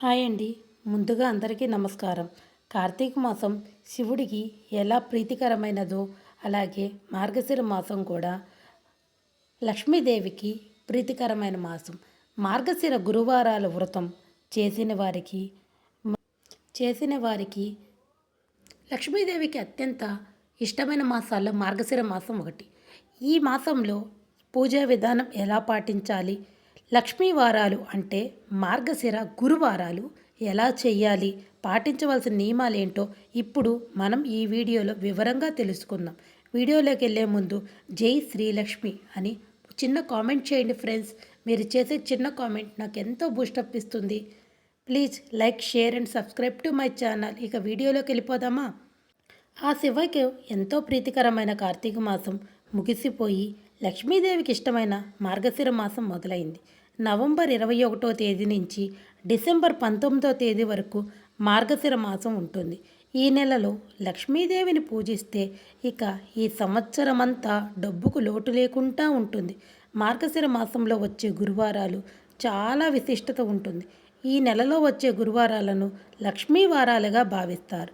Hi అండి. ముందుగా అందరికీ నమస్కారం. కార్తీక మాసం శివుడికి ఎలా ప్రీతికరమైనదో, అలాగే మార్గశిర మాసం కూడా లక్ష్మీదేవికి ప్రీతికరమైన మాసం. మార్గశిర గురువారాల వ్రతం చేసిన వారికి చేసిన వారికి లక్ష్మీదేవికి అత్యంత ఇష్టమైన మాసాల్లో మార్గశిర మాసం ఒకటి. ఈ మాసంలో పూజా విధానం ఎలా పాటించాలి, లక్ష్మీ వారాలు అంటే మార్గశిర గురువారాలు ఎలా చేయాలి, పాటించవలసిన నియమాలేంటో ఇప్పుడు మనం ఈ వీడియోలో వివరంగా తెలుసుకుందాం. వీడియోలోకి వెళ్ళే ముందు జై శ్రీలక్ష్మి అని చిన్న కామెంట్ చేయండి ఫ్రెండ్స్. మీరు చేసే చిన్న కామెంట్ నాకు ఎంతో బూస్టప్ ఇస్తుంది. Please like, share and subscribe to my channel. ఇక వీడియోలోకి వెళ్ళిపోదామా? ఆ శివకి ఎంతో ప్రీతికరమైన కార్తీక మాసం ముగిసిపోయి లక్ష్మీదేవికి ఇష్టమైన మార్గశిర మాసం మొదలైంది. నవంబర్ 21వ తేదీ నుంచి డిసెంబర్ 19వ తేదీ వరకు మార్గశిర మాసం ఉంటుంది. ఈ నెలలో లక్ష్మీదేవిని పూజిస్తే ఇక ఈ సంవత్సరమంతా డబ్బుకు లోటు లేకుండా ఉంటుంది. మార్గశిర మాసంలో వచ్చే గురువారాలు చాలా విశిష్టత ఉంటుంది. ఈ నెలలో వచ్చే గురువారాలను లక్ష్మీ వారాలుగా భావిస్తారు.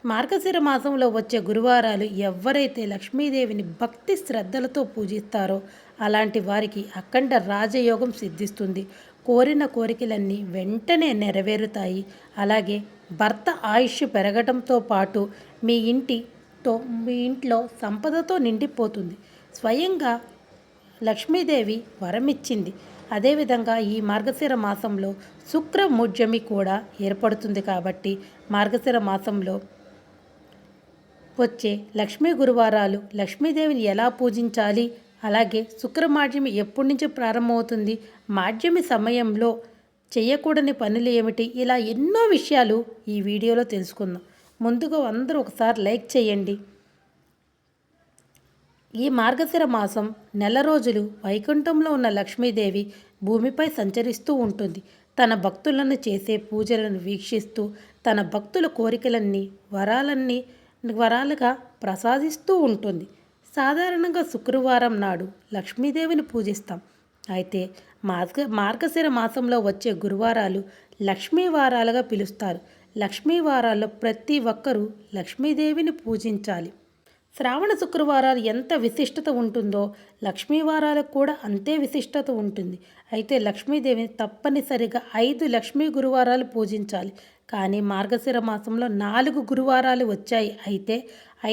మార్గశిర మాసంలో వచ్చే గురువారాలు ఎవరైతే లక్ష్మీదేవిని భక్తి శ్రద్ధలతో పూజిస్తారో అలాంటి వారికి అఖండ రాజయోగం సిద్ధిస్తుంది. కోరిన కోరికలన్నీ వెంటనే నెరవేరుతాయి. అలాగే భర్త ఆయుష్ పెరగడంతో పాటు మీ ఇంట్లో సంపదతో నిండిపోతుంది. స్వయంగా లక్ష్మీదేవి వరమిచ్చింది. అదేవిధంగా ఈ మార్గశిర మాసంలో శుక్రమూఢ్యమి కూడా ఏర్పడుతుంది. కాబట్టి మార్గశిర మాసంలో వచ్చే లక్ష్మీ గురువారాలు లక్ష్మీదేవిని ఎలా పూజించాలి, అలాగే శుక్రమాధ్యమి ఎప్పటి నుంచి ప్రారంభమవుతుంది, మాధ్యమి సమయంలో చేయకూడని పనులు ఏమిటి, ఇలా ఎన్నో విషయాలు ఈ వీడియోలో తెలుసుకుందాం. ముందుగా అందరూ ఒకసారి లైక్ చేయండి. ఈ మార్గశిర మాసం నెల రోజులు వైకుంఠంలో ఉన్న లక్ష్మీదేవి భూమిపై సంచరిస్తూ ఉంటుంది. తన భక్తులను చేసే పూజలను వీక్షిస్తూ తన భక్తుల కోరికలన్నీ వరాలుగా ప్రసాదిస్తూ ఉంటుంది. సాధారణంగా శుక్రవారం నాడు లక్ష్మీదేవిని పూజిస్తాం. అయితే మార్గశిర మాసంలో వచ్చే గురువారాలు లక్ష్మీ వారాలుగా పిలుస్తారు. లక్ష్మీ వారాల్లో ప్రతి ఒక్కరూ లక్ష్మీదేవిని పూజించాలి. శ్రావణ శుక్రవారాలు ఎంత విశిష్టత ఉంటుందో లక్ష్మీ వారాలకు కూడా అంతే విశిష్టత ఉంటుంది. అయితే లక్ష్మీదేవిని తప్పనిసరిగా 5 లక్ష్మీ గురువారాలు పూజించాలి. కానీ మార్గశిర మాసంలో 4 గురువారాలు వచ్చాయి. అయితే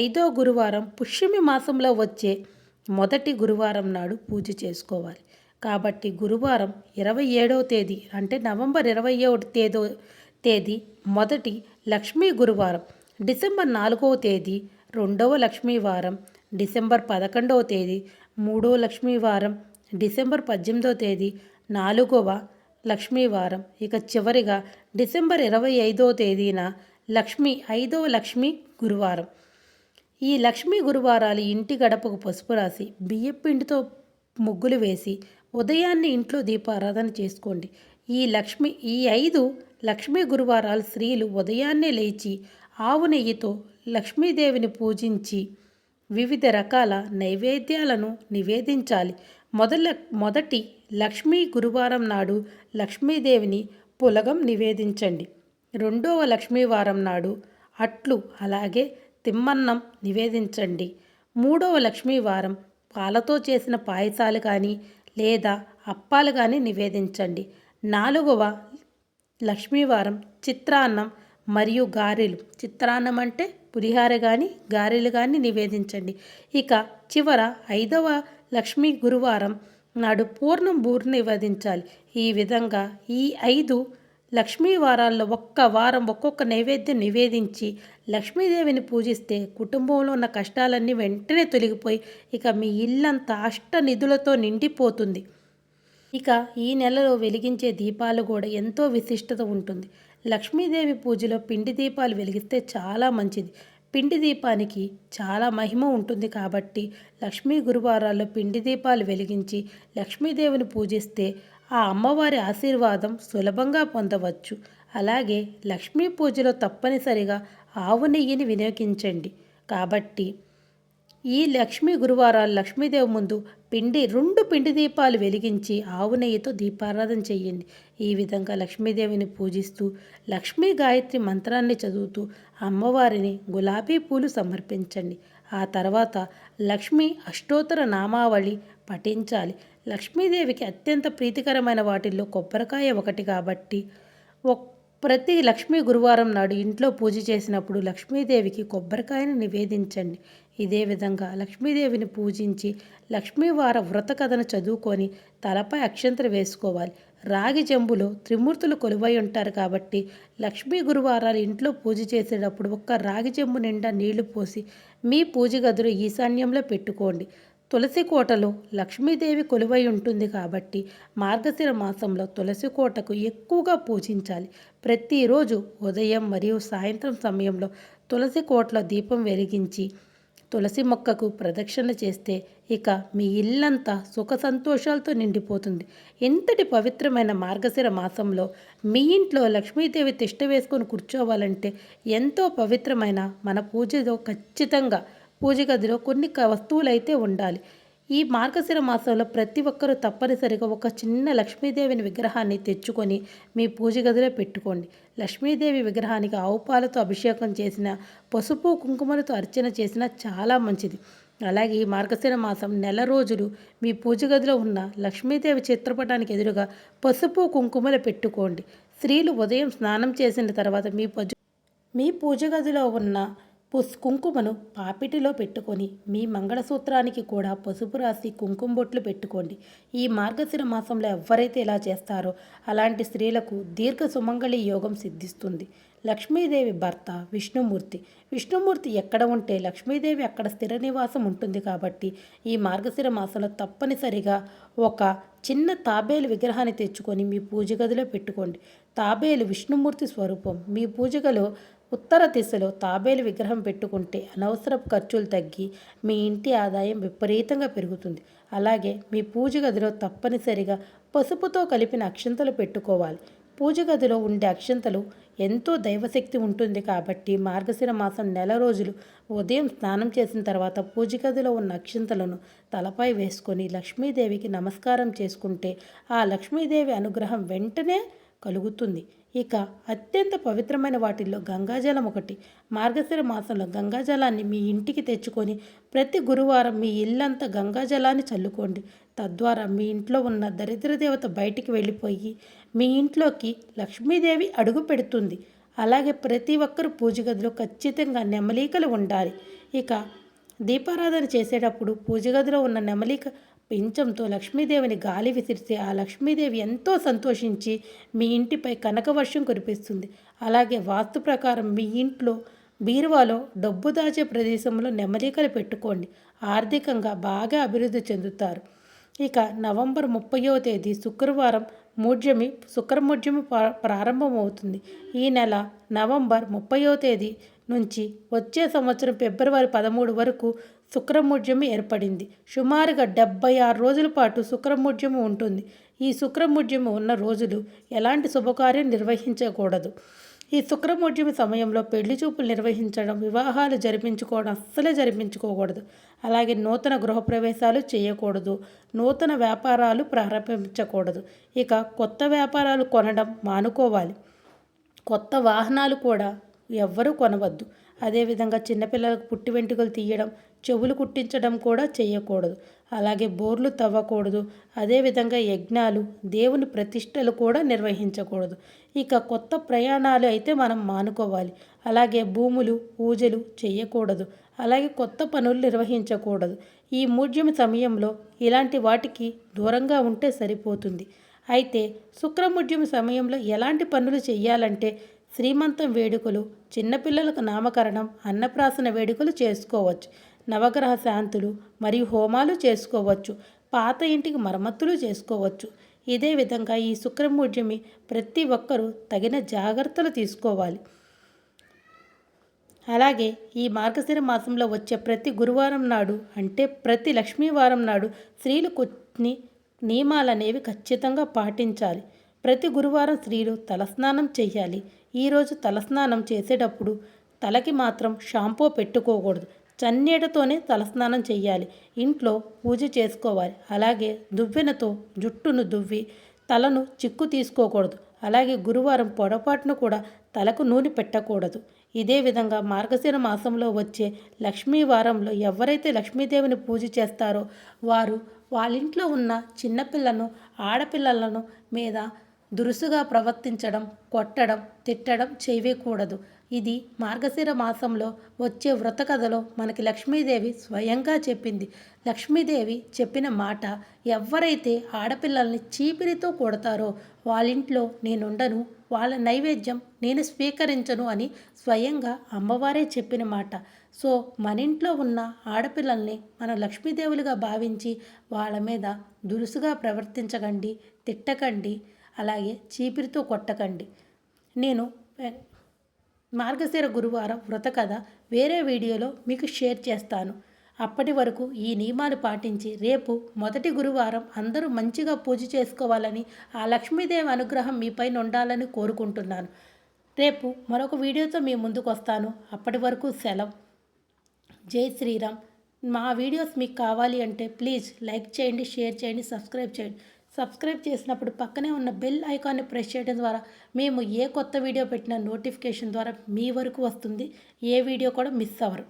5వ గురువారం పుష్యమి మాసంలో వచ్చే మొదటి గురువారం నాడు పూజ చేసుకోవాలి. కాబట్టి గురువారం 27వ తేదీ అంటే నవంబర్ 27వ తేదీ మొదటి లక్ష్మీ గురువారం, డిసెంబర్ 4వ తేదీ రెండవ లక్ష్మీ వారం, డిసెంబర్ 11వ తేదీ మూడవ లక్ష్మీ వారం, డిసెంబర్ 18వ తేదీ 4వ లక్ష్మీ వారం, ఇక చివరిగా డిసెంబర్ 25వ తేదీన 5వ లక్ష్మీ గురువారం. ఈ లక్ష్మీ గురువారాలు ఇంటి గడపకు పసుపు రాసి బియ్యపిండితో ముగ్గులు వేసి ఉదయాన్నే ఇంట్లో దీపారాధన చేసుకోండి. ఈ 5 లక్ష్మీ గురువారాలు స్త్రీలు ఉదయాన్నే లేచి ఆవు నెయ్యితో లక్ష్మీదేవిని పూజించి వివిధ రకాల నైవేద్యాలను నివేదించాలి. మొదటి లక్ష్మీ గురువారం నాడు లక్ష్మీదేవిని పులగం నివేదించండి. రెండవ లక్ష్మీవారం నాడు అట్లు అలాగే తిమ్మన్నం నివేదించండి. మూడవ లక్ష్మీవారం పాలతో చేసిన పాయసాలు కానీ లేదా అప్పాలు కానీ నివేదించండి. 4వ లక్ష్మీవారం చిత్రాన్నం మరియు గారెలు, చిత్రాన్నం అంటే పులిహార కానీ గారెలు కానీ నివేదించండి. ఇక చివర 5వ లక్ష్మీ గురువారం నాడు పూర్ణం బూరు నివేదించాలి. ఈ విధంగా ఈ 5 లక్ష్మీ వారాల్లో ఒక్క వారం ఒక్కొక్క నైవేద్యం నివేదించి లక్ష్మీదేవిని పూజిస్తే కుటుంబంలో ఉన్న కష్టాలన్నీ వెంటనే తొలగిపోయి ఇక మీ ఇల్లంతా అష్టనిధులతో నిండిపోతుంది. ఇక ఈ నెలలో వెలిగించే దీపాలు కూడా ఎంతో విశిష్టత ఉంటుంది. లక్ష్మీదేవి పూజలో పిండి దీపాలు వెలిగిస్తే చాలా మంచిది. పిండి దీపానికి చాలా మహిమ ఉంటుంది. కాబట్టి లక్ష్మీ గురువారాల్లో పిండి దీపాలు వెలిగించి లక్ష్మీదేవిని పూజిస్తే ఆ అమ్మవారి ఆశీర్వాదం సులభంగా పొందవచ్చు. అలాగే లక్ష్మీ పూజలో తప్పనిసరిగా ఆవు నెయ్యిని వినియోగించండి. కాబట్టి ఈ లక్ష్మీ గురువారాలు లక్ష్మీదేవి ముందు రెండు పిండి దీపాలు వెలిగించి ఆవు నెయ్యితో దీపారాధన చేయండి. ఈ విధంగా లక్ష్మీదేవిని పూజిస్తూ లక్ష్మీ గాయత్రి మంత్రాన్ని చదువుతూ అమ్మవారిని గులాబీ పూలు సమర్పించండి. ఆ తర్వాత లక్ష్మీ అష్టోత్తర నామావళి పఠించాలి. లక్ష్మీదేవికి అత్యంత ప్రీతికరమైన వాటిల్లో కొబ్బరికాయ ఒకటి కాబట్టి ప్రతి లక్ష్మీ గురువారం నాడు ఇంట్లో పూజ చేసినప్పుడు లక్ష్మీదేవికి కొబ్బరికాయను నివేదించండి. ఇదే విధంగా లక్ష్మీదేవిని పూజించి లక్ష్మీవార వ్రత కథను చదువుకొని తలపై అక్షంతలు వేసుకోవాలి. రాగి చెంబులో త్రిమూర్తులు కొలువై ఉంటారు కాబట్టి లక్ష్మీ గురువారాలు ఇంట్లో పూజ చేసేటప్పుడు ఒక్క రాగి చెంబు నిండా నీళ్లు పోసి మీ పూజ గదిలో ఈశాన్యంలో పెట్టుకోండి. తులసి కోటలో లక్ష్మీదేవి కొలువై ఉంటుంది కాబట్టి మార్గశిర మాసంలో తులసి కోటకు ఎక్కువగా పూజించాలి. ప్రతిరోజు ఉదయం మరియు సాయంత్రం సమయంలో తులసి కోటలో దీపం వెలిగించి తులసి మొక్కకు ప్రదక్షిణ చేస్తే ఇక మీ ఇల్లంతా సుఖ సంతోషాలతో నిండిపోతుంది. ఎంతటి పవిత్రమైన మార్గశిర మాసంలో మీ ఇంట్లో లక్ష్మీదేవి తిష్ట వేసుకొని కూర్చోవాలంటే ఎంతో పవిత్రమైన మన పూజలో ఖచ్చితంగా పూజ గదిలో కొన్ని వస్తువులు అయితే ఉండాలి. ఈ మార్గశిర మాసంలో ప్రతి ఒక్కరూ తప్పనిసరిగా ఒక చిన్న లక్ష్మీదేవిని విగ్రహాన్ని తెచ్చుకొని మీ పూజ గదిలో పెట్టుకోండి. లక్ష్మీదేవి విగ్రహానికి ఆవు పాలతో అభిషేకం చేసిన, పసుపు కుంకుమలతో అర్చన చేసిన చాలా మంచిది. అలాగే ఈ మార్గశిర మాసం నెల రోజులు మీ పూజ గదిలో ఉన్న లక్ష్మీదేవి చిత్రపటానికి ఎదురుగా పసుపు కుంకుమలు పెట్టుకోండి. స్త్రీలు ఉదయం స్నానం చేసిన తర్వాత మీ పూజ గదిలో ఉన్న కుంకుమను పాపిటిలో పెట్టుకొని మీ మంగళసూత్రానికి కూడా పసుపు రాసి కుంకుమ బొట్లు పెట్టుకోండి. ఈ మార్గశిర మాసంలో ఎవరైతే ఇలా చేస్తారో అలాంటి స్త్రీలకు దీర్ఘ సుమంగళి యోగం సిద్ధిస్తుంది. లక్ష్మీదేవి భర్త విష్ణుమూర్తి ఎక్కడ ఉంటే లక్ష్మీదేవి అక్కడ స్థిర నివాసం ఉంటుంది కాబట్టి ఈ మార్గశిర మాసంలో తప్పనిసరిగా ఒక చిన్న తాబేలు విగ్రహాన్ని తెచ్చుకొని మీ పూజ గదిలో పెట్టుకోండి. తాబేలు విష్ణుమూర్తి స్వరూపం. మీ పూజగలో ఉత్తర దిశలో తాబేలు విగ్రహం పెట్టుకుంటే అనవసరపు ఖర్చులు తగ్గి మీ ఇంటి ఆదాయం విపరీతంగా పెరుగుతుంది. అలాగే మీ పూజ గదిలో తప్పనిసరిగా పసుపుతో కలిపిన అక్షంతలు పెట్టుకోవాలి. పూజ గదిలో ఉండే అక్షంతలు ఎంతో దైవశక్తి ఉంటుంది కాబట్టి మార్గశిర మాసం నెల రోజులు ఉదయం స్నానం చేసిన తర్వాత పూజ గదిలో ఉన్న అక్షంతలను తలపై వేసుకొని లక్ష్మీదేవికి నమస్కారం చేసుకుంటే ఆ లక్ష్మీదేవి అనుగ్రహం వెంటనే కలుగుతుంది. ఇక అత్యంత పవిత్రమైన వాటిల్లో గంగాజలం ఒకటి. మార్గశిర మాసంలో గంగాజలాన్ని మీ ఇంటికి తెచ్చుకొని ప్రతి గురువారం మీ ఇల్లంతా గంగాజలాన్ని చల్లుకోండి. తద్వారా మీ ఇంట్లో ఉన్న దరిద్ర దేవత బయటికి వెళ్ళిపోయి మీ ఇంట్లోకి లక్ష్మీదేవి అడుగు పెడుతుంది. అలాగే ప్రతి ఒక్కరు పూజ గదిలో ఖచ్చితంగా నెమలికలు ఉండాలి. ఇక దీపారాధన చేసేటప్పుడు పూజ గదిలో ఉన్న నెమలిక పింఛంతో లక్ష్మీదేవిని గాలి విసిరితే ఆ లక్ష్మీదేవి ఎంతో సంతోషించి మీ ఇంటిపై కనకవర్షం కురిపిస్తుంది. అలాగే వాస్తు ప్రకారం మీ ఇంట్లో బీరువాలో డబ్బు దాచే ప్రదేశంలో నెమలికలు పెట్టుకోండి. ఆర్థికంగా బాగా అభివృద్ధి చెందుతారు. ఇక నవంబర్ 30వ తేదీ శుక్రవారం శుక్రమూఢ్యమి ప్రారంభమవుతుంది. ఈ నెల నవంబర్ 30వ తేదీ నుంచి వచ్చే సంవత్సరం ఫిబ్రవరి 13 వరకు శుక్రమూఢ్యమి ఏర్పడింది. సుమారుగా 76 రోజుల పాటు శుక్రమూఢ్యమి ఉంటుంది. ఈ శుక్రమూఢ్యమి ఉన్న రోజులు ఎలాంటి శుభకార్యం నిర్వహించకూడదు. ఈ శుక్రమూఢ్యమి సమయంలో పెళ్లి చూపులు నిర్వహించడం, వివాహాలు జరిపించుకోవడం అస్సలే జరిపించుకోకూడదు. అలాగే నూతన గృహప్రవేశాలు చేయకూడదు. నూతన వ్యాపారాలు ప్రారంభించకూడదు. ఇక కొత్త వ్యాపారాలు కొనడం మానుకోవాలి. కొత్త వాహనాలు కూడా ఎవ్వరూ కొనవద్దు. అదేవిధంగా చిన్నపిల్లలకు పుట్టి వెంట్రుకలు తీయడం, చెవులు కుట్టించడం కూడా చేయకూడదు. అలాగే బోర్లు తవ్వకూడదు. అదేవిధంగా యజ్ఞాలు, దేవుని ప్రతిష్టలు కూడా నిర్వహించకూడదు. ఇక కొత్త ప్రయాణాలు అయితే మనం మానుకోవాలి. అలాగే భూములు పూజలు చేయకూడదు. అలాగే కొత్త పనులు నిర్వహించకూడదు. ఈ మూఢ్యమి సమయంలో ఇలాంటి వాటికి దూరంగా ఉంటే సరిపోతుంది. అయితే శుక్రమూఢ్యమి సమయంలో ఎలాంటి పనులు చేయాలంటే శ్రీమంతం వేడుకలు, చిన్నపిల్లలకు నామకరణం, అన్నప్రాసన వేడుకలు చేసుకోవచ్చు. నవగ్రహ శాంతులు మరియు హోమాలు చేసుకోవచ్చు. పాత ఇంటికి మరమ్మతులు చేసుకోవచ్చు. ఇదే విధంగా ఈ శుక్రమూఢ్యమి ప్రతి ఒక్కరూ తగిన జాగ్రత్తలు తీసుకోవాలి. అలాగే ఈ మార్గశిర మాసంలో వచ్చే ప్రతి గురువారం నాడు అంటే ప్రతి లక్ష్మీవారం నాడు స్త్రీలు కొన్ని నియమాలనేవి ఖచ్చితంగా పాటించాలి. ప్రతి గురువారం స్త్రీలు తలస్నానం చేయాలి. ఈరోజు తలస్నానం చేసేటప్పుడు తలకి మాత్రం షాంపూ పెట్టుకోకూడదు. చన్నీటితోనే తలస్నానం చేయాలి. ఇంట్లో పూజ చేసుకోవాలి. అలాగే దువ్వెనతో జుట్టును దువ్వి తలను చిక్కు తీసుకోకూడదు. అలాగే గురువారం పొరపాటును కూడా తలకు నూనె పెట్టకూడదు. ఇదే విధంగా మార్గశిర మాసంలో వచ్చే లక్ష్మీ వారంలో ఎవరైతే లక్ష్మీదేవిని పూజ చేస్తారో వారు వాళ్ళింట్లో ఉన్న చిన్నపిల్లను ఆడపిల్లలను మీద దురుసుగా ప్రవర్తించడం, కొట్టడం, తిట్టడం చేయకూడదు. ఇది మార్గశిర మాసంలో వచ్చే వ్రత కథలో మనకి లక్ష్మీదేవి స్వయంగా చెప్పింది. లక్ష్మీదేవి చెప్పిన మాట, ఎవరైతే ఆడపిల్లల్ని చీపిరితో కొడతారో వాళ్ళింట్లో నేనుండను, వాళ్ళ నైవేద్యం నేను స్వీకరించను అని స్వయంగా అమ్మవారే చెప్పిన మాట. సో మన ఇంట్లో ఉన్న ఆడపిల్లల్ని మనం లక్ష్మీదేవులుగా భావించి వాళ్ళ మీద దురుసుగా ప్రవర్తించకండి, తిట్టకండి, అలాగే చీపిరితో కొట్టకండి. నేను మార్గశిర గురువారం వ్రత కథ వేరే వీడియోలో మీకు షేర్ చేస్తాను. అప్పటి వరకు ఈ నియమాలు పాటించి రేపు మొదటి గురువారం అందరూ మంచిగా పూజ చేసుకోవాలని, ఆ లక్ష్మీదేవి అనుగ్రహం మీపైన ఉండాలని కోరుకుంటున్నాను. రేపు మరొక వీడియోతో మీ ముందుకు వస్తాను. అప్పటి వరకు సెలవు. జై శ్రీరామ్. మా వీడియోస్ మీకు కావాలి అంటే ప్లీజ్ లైక్ చేయండి, షేర్ చేయండి, సబ్స్క్రైబ్ చేయండి. సబ్స్క్రైబ్ చేసినప్పుడు పక్కనే ఉన్న బెల్ ఐకాన్ని ప్రెస్ చేయడం ద్వారా మేము ఏ కొత్త వీడియో పెట్టినా నోటిఫికేషన్ ద్వారా మీ వరకు వస్తుంది. ఏ వీడియో కూడా మిస్ అవ్వరు.